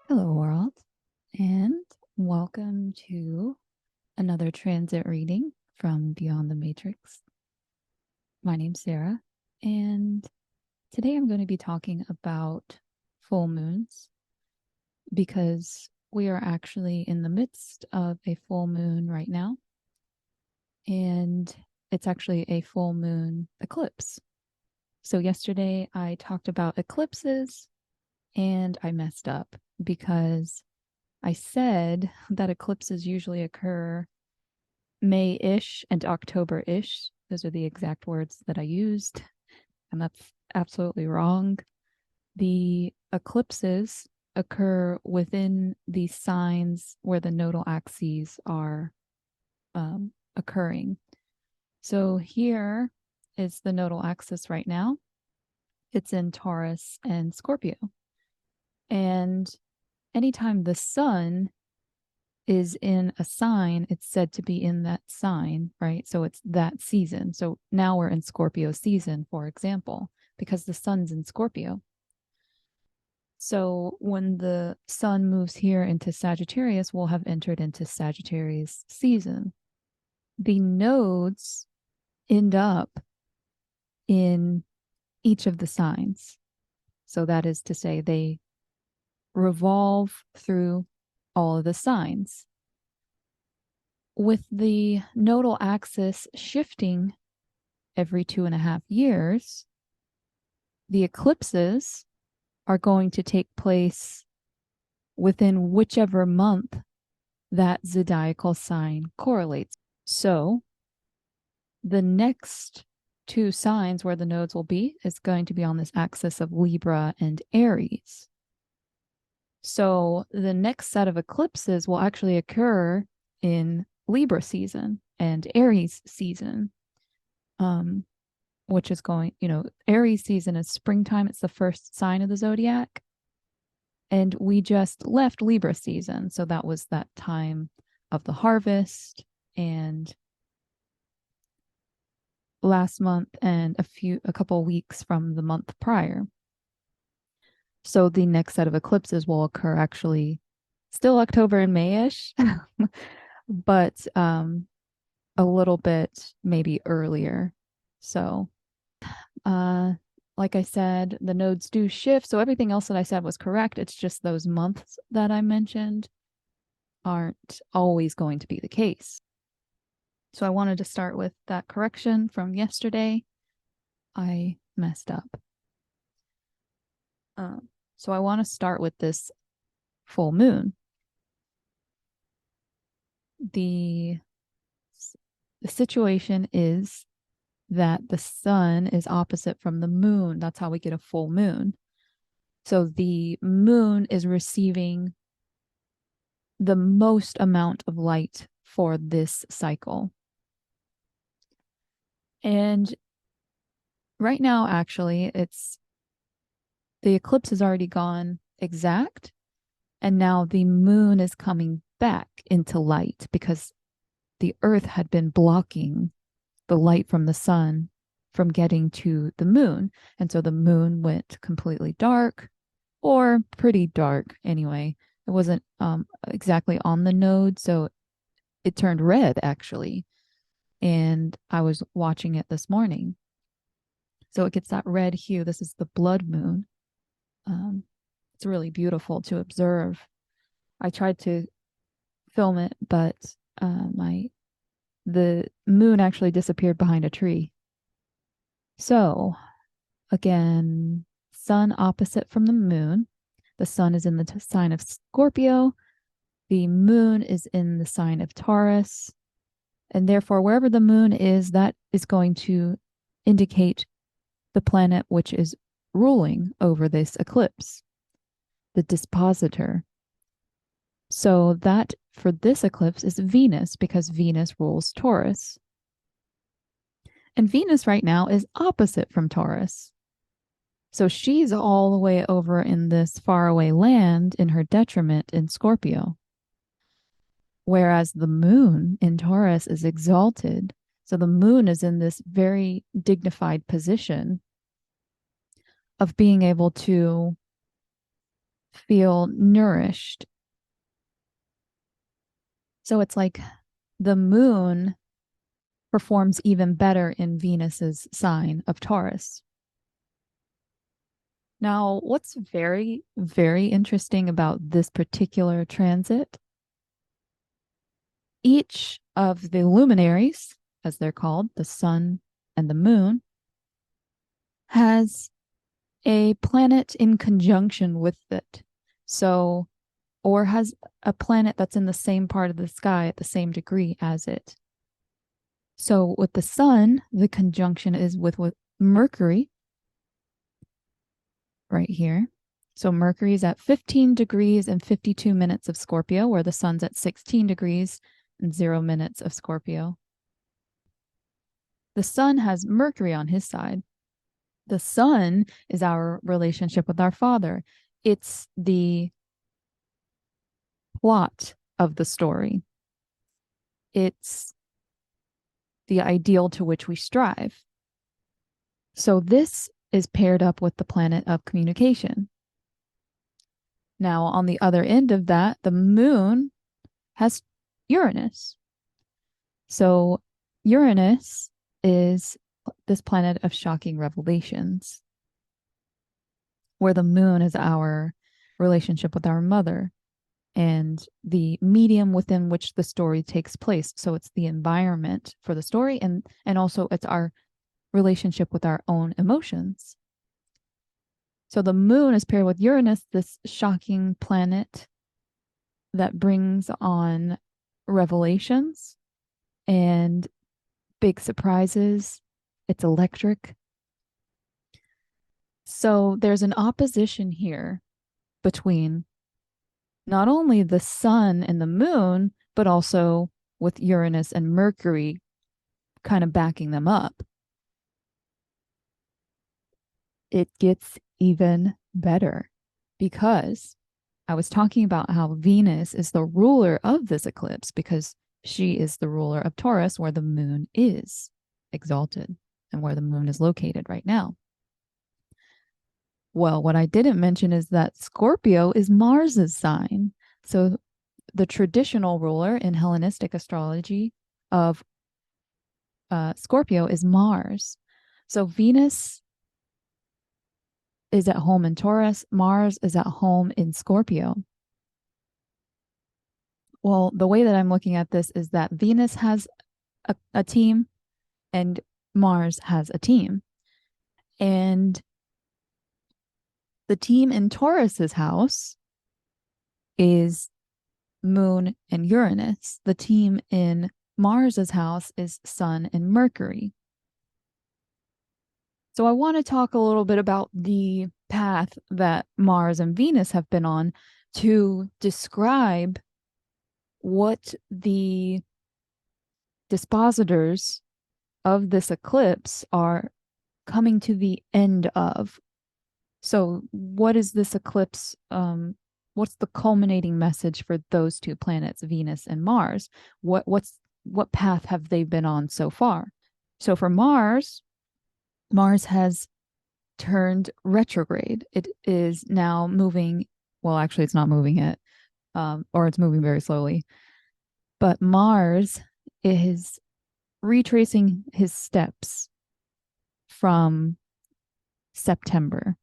Hello, world, and welcome to another transit reading from Beyond the Matrix. My name's Sarah, and today I'm going to be talking about full moons because we are actually in the midst of a full moon right now, and it's actually a full moon eclipse. So yesterday I talked about eclipses and I messed up because I said that eclipses usually occur May-ish and October-ish. Those are the exact words that I used, and that's absolutely wrong. The eclipses occur within the signs where the nodal axes are occurring. So here is the nodal axis right now. It's in Taurus and Scorpio. And anytime the sun is in a sign, it's said to be in that sign, right? So it's that season. So now we're in Scorpio season, for example, because the sun's in Scorpio. So when the sun moves here into Sagittarius, we'll have entered into Sagittarius season. The nodes end up in each of the signs. So that is to say, they revolve through all of the signs. With the nodal axis shifting every 2.5 years, the eclipses are going to take place within whichever month that zodiacal sign correlates. So the next two signs where the nodes will be is going to be on this axis of Libra and Aries. So the next set of eclipses will actually occur in Libra season and Aries season, which is going, Aries season is springtime. It's the first sign of the zodiac. And we just left Libra season. So that was that time of the harvest and last month and a couple weeks from the month prior. So the next set of eclipses will occur actually still October and May-ish, but a little bit maybe earlier. So like I said, the nodes do shift. So everything else that I said was correct. It's just those months that I mentioned aren't always going to be the case. So I wanted to start with that correction from yesterday. I messed up. So I want to start with this full moon. The situation is that the sun is opposite from the moon. That's how we get a full moon. So the moon is receiving the most amount of light for this cycle. And right now, actually, the eclipse has already gone exact. And now the moon is coming back into light because the earth had been blocking the light from the sun from getting to the moon. And so the moon went completely dark, or pretty dark anyway. It wasn't exactly on the node, so it turned red actually. And I was watching it this morning. So it gets that red hue. This is the blood moon. It's really beautiful to observe. I tried to film it, but the moon actually disappeared behind a tree. So again, sun opposite from the moon. The sun is in the sign of Scorpio. The moon is in the sign of Taurus. And therefore, wherever the moon is, that is going to indicate the planet which is ruling over this eclipse, the dispositor. So that for this eclipse is Venus, because Venus rules Taurus. And Venus right now is opposite from Taurus. So she's all the way over in this faraway land in her detriment in Scorpio. Whereas the moon in Taurus is exalted. So the moon is in this very dignified position of being able to feel nourished. So it's like the moon performs even better in Venus's sign of Taurus. Now, what's very, very interesting about this particular transit, each of the luminaries, as they're called, the sun and the moon, has a planet in conjunction with it. So, or has a planet that's in the same part of the sky at the same degree as it. So with the sun, the conjunction is with Mercury right here. So Mercury is at 15 degrees and 52 minutes of Scorpio, where the sun's at 16 degrees and 0 minutes of Scorpio. The sun has Mercury on his side. The sun is our relationship with our Father. It's the plot of the story. It's the ideal to which we strive. So this is paired up with the planet of communication. Now, on the other end of that, the moon has Uranus. So Uranus is this planet of shocking revelations, where the moon is our relationship with our mother and the medium within which the story takes place. So it's the environment for the story, and also it's our relationship with our own emotions. So the moon is paired with Uranus, this shocking planet that brings on revelations and big surprises. It's electric. So there's an opposition here between not only the sun and the moon, but also with Uranus and Mercury kind of backing them up. It gets even better, because I was talking about how Venus is the ruler of this eclipse, because she is the ruler of Taurus, where the moon is exalted and where the moon is located right now. Well, what I didn't mention is that Scorpio is Mars's sign. So the traditional ruler in Hellenistic astrology of Scorpio is Mars. So Venus is at home in Taurus. Mars is at home in Scorpio. Well, the way that I'm looking at this is that Venus has a team and Mars has a team. And the team in Taurus's house is Moon and Uranus. The team in Mars's house is Sun and Mercury. So I want to talk a little bit about the path that Mars and Venus have been on to describe what the dispositors of this eclipse are coming to the end of. So what is this eclipse? What's the culminating message for those two planets, Venus and Mars? What path have they been on so far? So for Mars has turned retrograde. It is now moving. Well, actually, it's not moving yet, or it's moving very slowly. But Mars is retracing his steps from September.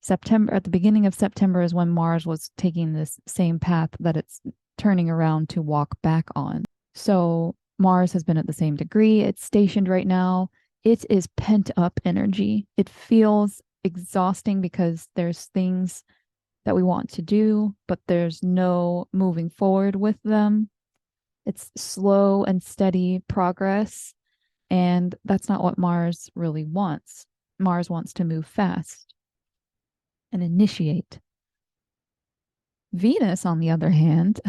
At the beginning of September is when Mars was taking this same path that it's turning around to walk back on. So Mars has been at the same degree. It's stationed right now. It is pent up energy. It feels exhausting because there's things that we want to do, but there's no moving forward with them. It's slow and steady progress. And that's not what Mars really wants. Mars wants to move fast and initiate. Venus, on the other hand,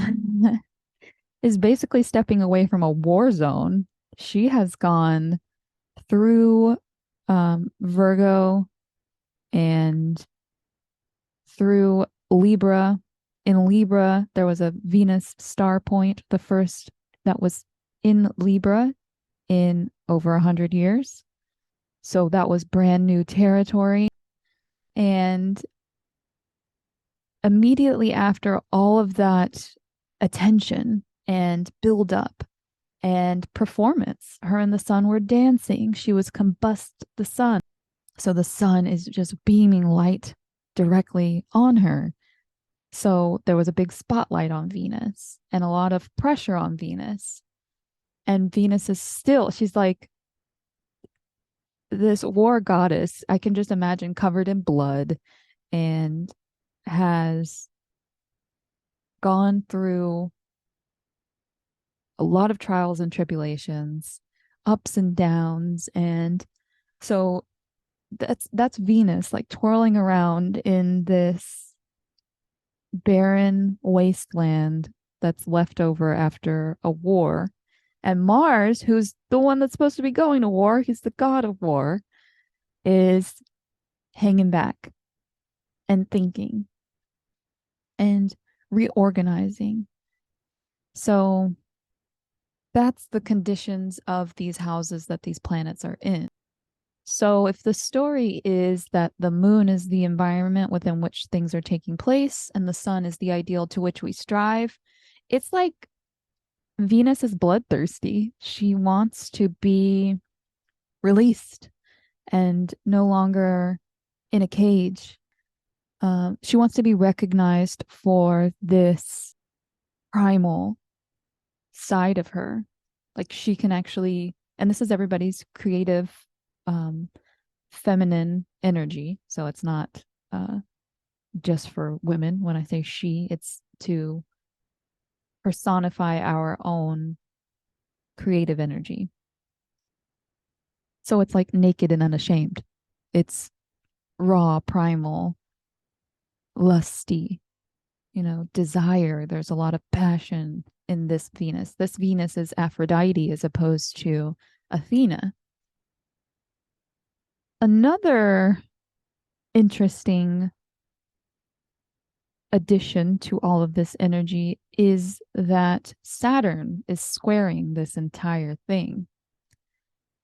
is basically stepping away from a war zone. She has gone through Virgo and through Libra. In Libra, there was a Venus star point, the first that was in Libra in over 100 years. So that was brand new territory. And immediately after all of that attention and build up and performance, her and the sun were dancing. She was combust the sun. So the sun is just beaming light directly on her. So there was a big spotlight on Venus and a lot of pressure on Venus. And Venus is still, she's like this war goddess. I can just imagine covered in blood and has gone through a lot of trials and tribulations, ups and downs. And so that's Venus like twirling around in this barren wasteland that's left over after a war. And Mars, who's the one that's supposed to be going to war, he's the god of war, is hanging back and thinking and reorganizing. So that's the conditions of these houses that these planets are in. So if the story is that the moon is the environment within which things are taking place and the sun is the ideal to which we strive, it's like Venus is bloodthirsty. She wants to be released and no longer in a cage. She wants to be recognized for this primal side of her. Like she can actually, and this is everybody's creative feminine energy. So it's not just for women. When I say she, it's to personify our own creative energy. So it's like naked and unashamed. It's raw, primal, lusty, desire. There's a lot of passion in this Venus. This Venus is Aphrodite as opposed to Athena. Another interesting addition to all of this energy is that Saturn is squaring this entire thing.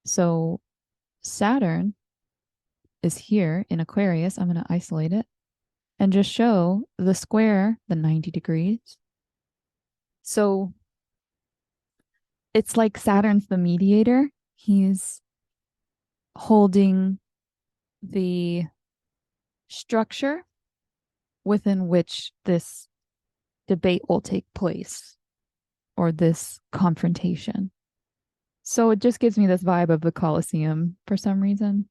So Saturn is here in Aquarius. I'm going to isolate it and just show the square, the 90 degrees. So it's like Saturn's the mediator. He's holding the structure within which this debate will take place or this confrontation. So it just gives me this vibe of the Colosseum for some reason.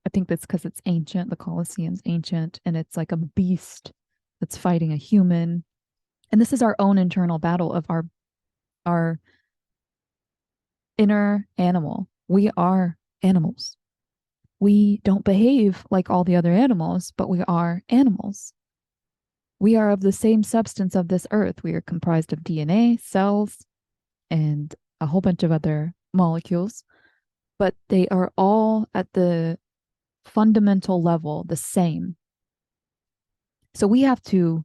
I think that's because it's ancient. The Colosseum's ancient and it's like a beast that's fighting a human. And this is our own internal battle of our inner animal. We are animals. We don't behave like all the other animals, but we are animals. We are of the same substance of this earth. We are comprised of DNA, cells, and a whole bunch of other molecules, but they are all at the fundamental level the same. So we have to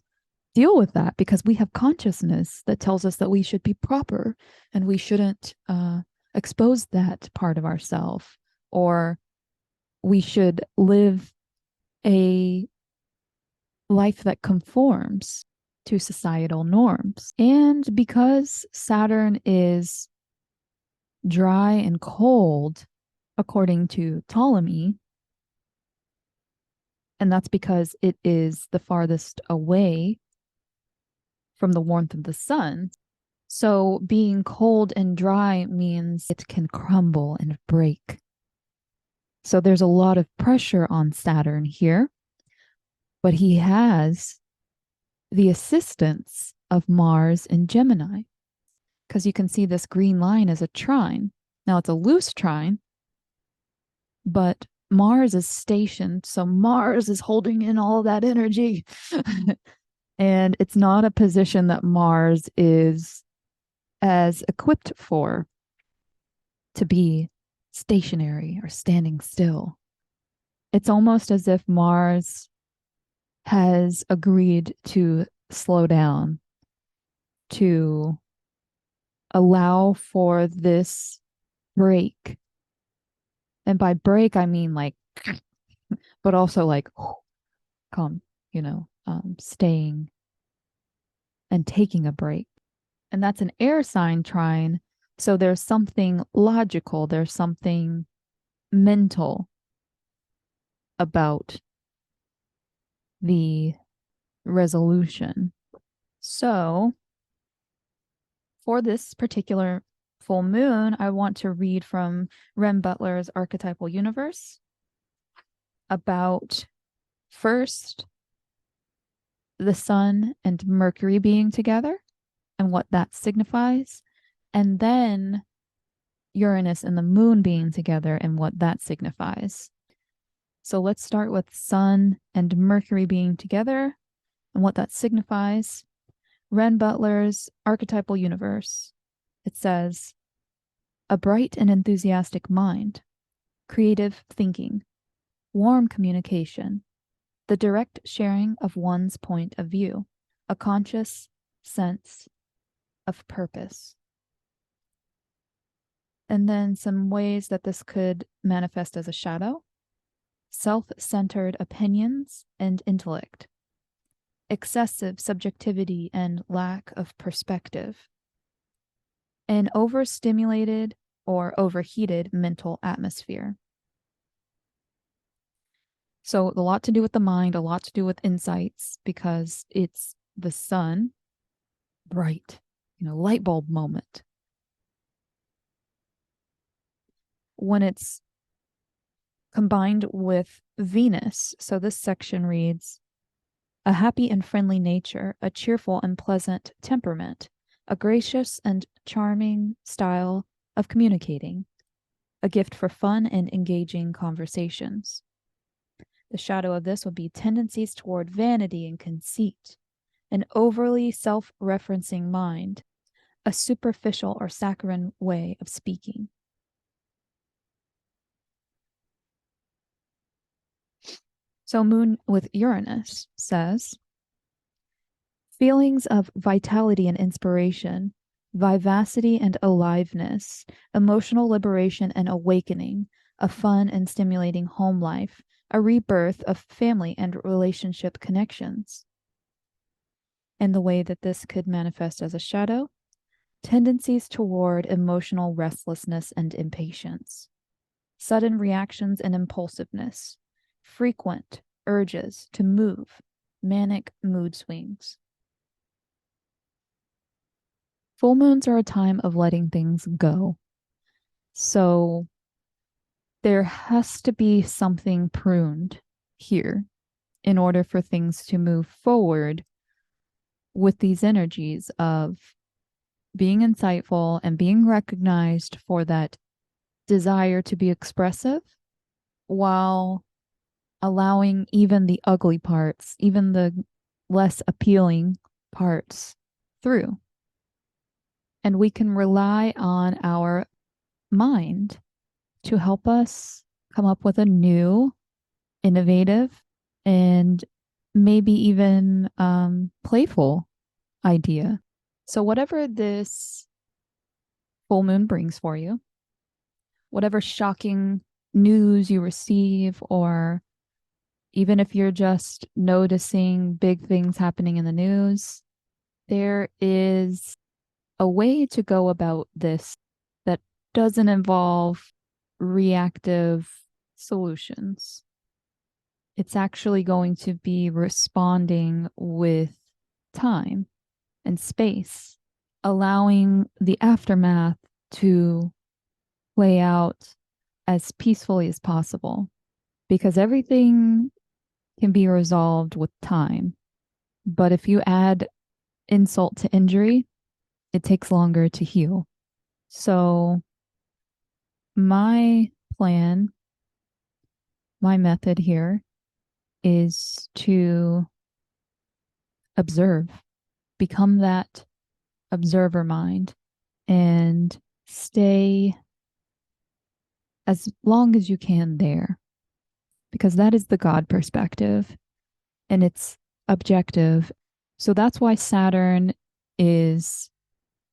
deal with that because we have consciousness that tells us that we should be proper and we shouldn't expose that part of ourselves, or we should live a life that conforms to societal norms. And because Saturn is dry and cold, according to Ptolemy, and that's because it is the farthest away from the warmth of the sun. So being cold and dry means it can crumble and break. So there's a lot of pressure on Saturn here. but he has the assistance of Mars and Gemini, because you can see this green line as a trine. Now it's a loose trine, but Mars is stationed, so Mars is holding in all that energy. And it's not a position that Mars is as equipped for, to be stationary or standing still. It's almost as if Mars has agreed to slow down, to allow for this break. And by break, I mean like, but also like, calm, staying and taking a break. And that's an air sign trine. So there's something logical, there's something mental about the resolution. So for this particular full moon, I want to read from Renn Butler's Archetypal Universe about first the sun and Mercury being together and what that signifies, and then Uranus and the moon being together and what that signifies. So let's start with sun and Mercury being together and what that signifies. Renn Butler's Archetypal Universe. It says, a bright and enthusiastic mind, creative thinking, warm communication, the direct sharing of one's point of view, a conscious sense of purpose. And then some ways that this could manifest as a shadow: self-centered opinions and intellect, excessive subjectivity and lack of perspective, an overstimulated or overheated mental atmosphere. So a lot to do with the mind, a lot to do with insights, because it's the sun, bright, light bulb moment. When it's combined with Venus, so this section reads, a happy and friendly nature, a cheerful and pleasant temperament, a gracious and charming style of communicating, a gift for fun and engaging conversations. The shadow of this would be tendencies toward vanity and conceit, an overly self-referencing mind, a superficial or saccharine way of speaking. So moon with Uranus says, feelings of vitality and inspiration, vivacity and aliveness, emotional liberation and awakening, a fun and stimulating home life, a rebirth of family and relationship connections. And the way that this could manifest as a shadow: tendencies toward emotional restlessness and impatience, sudden reactions and impulsiveness, frequent urges to move, manic mood swings. Full moons are a time of letting things go. So there has to be something pruned here in order for things to move forward with these energies of being insightful and being recognized for that desire to be expressive, while allowing even the ugly parts, even the less appealing parts through. And we can rely on our mind to help us come up with a new, innovative, and maybe even playful idea. So whatever this full moon brings for you, whatever shocking news you receive, or even if you're just noticing big things happening in the news, there is a way to go about this that doesn't involve reactive solutions. It's actually going to be responding with time and space, allowing the aftermath to play out as peacefully as possible. Because everything can be resolved with time. But if you add insult to injury, it takes longer to heal. So, my plan, my method here is to observe, become that observer mind, and stay as long as you can there, because that is the God perspective and it's objective. So that's why Saturn is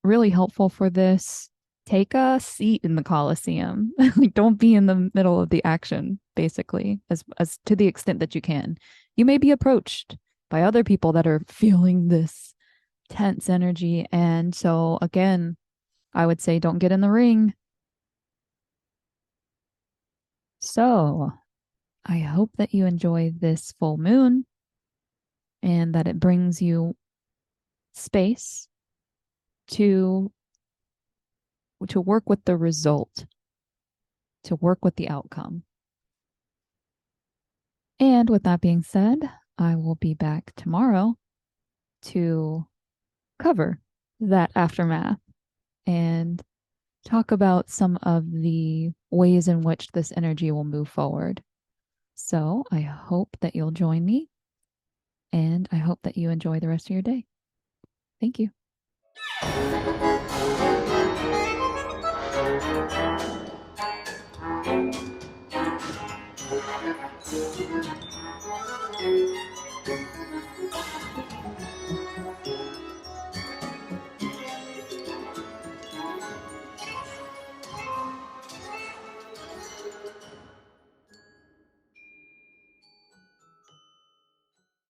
really helpful for this. Take a seat in the Colosseum. Like, don't be in the middle of the action, basically, as to the extent that you can. You may be approached by other people that are feeling this tense energy. And so, again, I would say don't get in the ring. So, I hope that you enjoy this full moon and that it brings you space to work with the result, to work with the outcome. And with that being said, I will be back tomorrow to cover that aftermath and talk about some of the ways in which this energy will move forward. So I hope that you'll join me, and I hope that you enjoy the rest of your day. Thank you.